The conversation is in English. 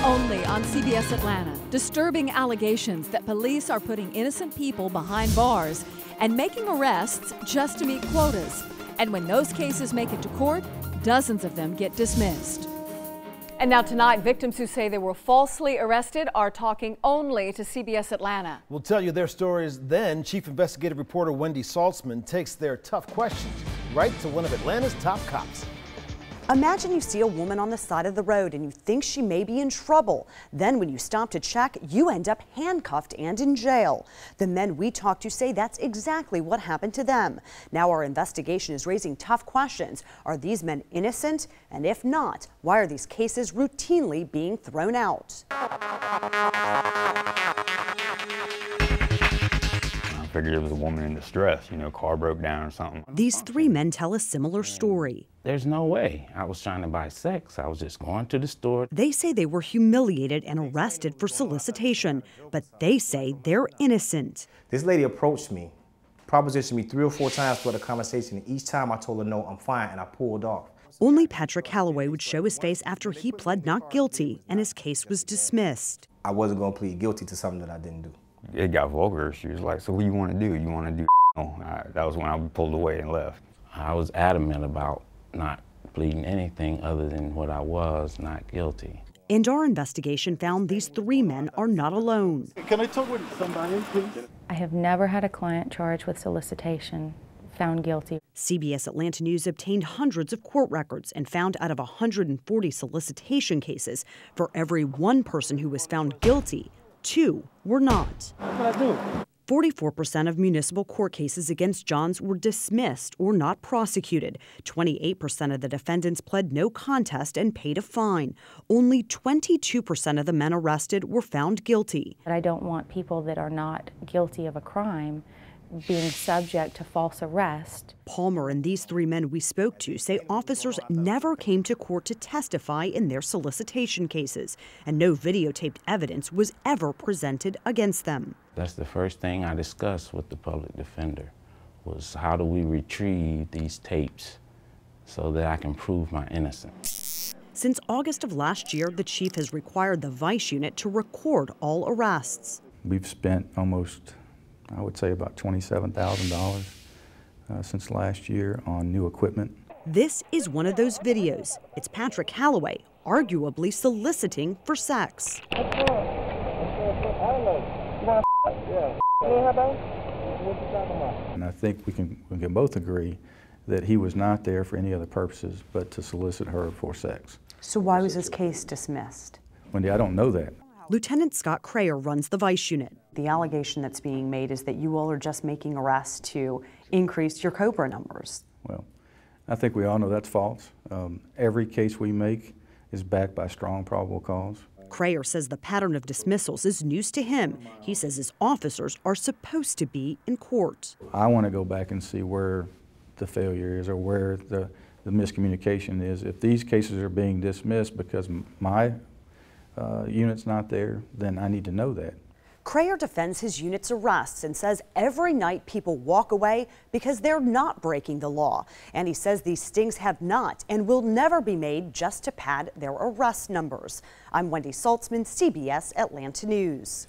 Only on CBS Atlanta, disturbing allegations that police are putting innocent people behind bars and making arrests just to meet quotas. And when those cases make it to court, dozens of them get dismissed. And now tonight, victims who say they were falsely arrested are talking only to CBS Atlanta. We'll tell you their stories then. Chief investigative reporter Wendy Saltzman takes their tough questions right to one of Atlanta's top cops. Imagine you see a woman on the side of the road and you think she may be in trouble. Then when you stop to check, you end up handcuffed and in jail. The men we talked to say that's exactly what happened to them. Now our investigation is raising tough questions. Are these men innocent? And if not, why are these cases routinely being thrown out? I figured it was a woman in distress, car broke down or something. These three men tell a similar story. There's no way I was trying to buy sex. I was just going to the store. They say they were humiliated and arrested for solicitation, but they say they're innocent. This lady approached me, propositioned me 3 or 4 times for the conversation, and each time I told her no, I'm fine, and I pulled off. Only Patrick Calloway would show his face after he pled not guilty, and his case was dismissed. I wasn't going to plead guilty to something that I didn't do. It got vulgar. She was like, so what do you want to do? You want to do That was when I pulled away and left. I was adamant about not pleading anything other than what I was, not guilty. And our investigation found these three men are not alone. Can I talk with somebody, please? I have never had a client charged with solicitation found guilty. CBS Atlanta News obtained hundreds of court records and found out of 140 solicitation cases, for every one person who was found guilty, 2 were not. What can I do? 44% of municipal court cases against Johns were dismissed or not prosecuted. 28% of the defendants pled no contest and paid a fine. Only 22% of the men arrested were found guilty. I don't want people that are not guilty of a crime being subject to false arrest. Palmer and these three men we spoke to say officers never came to court to testify in their solicitation cases, and no videotaped evidence was ever presented against them. That's the first thing I discussed with the public defender, was how do we retrieve these tapes so that I can prove my innocence. Since August of last year, the chief has required the Vice Unit to record all arrests. We've spent almost, I would say, about $27,000 since last year on new equipment. This is one of those videos. It's Patrick Calloway arguably soliciting for sex. And I think we can both agree that he was not there for any other purposes but to solicit her for sex. So why was his case dismissed? Wendy, I don't know that. Lieutenant Scott Crayer runs the Vice Unit. The allegation that's being made is that you all are just making arrests to increase your COBRA numbers. Well, I think we all know that's false. Every case we make is backed by strong probable cause. Crayer says the pattern of dismissals is news to him. He says his officers are supposed to be in court. I want to go back and see where the failure is or where the miscommunication is. If these cases are being dismissed because my unit's not there, then I need to know that. Crayer defends his unit's arrests and says every night people walk away because they're not breaking the law. And he says these stings have not and will never be made just to pad their arrest numbers. I'm Wendy Saltzman, CBS Atlanta News.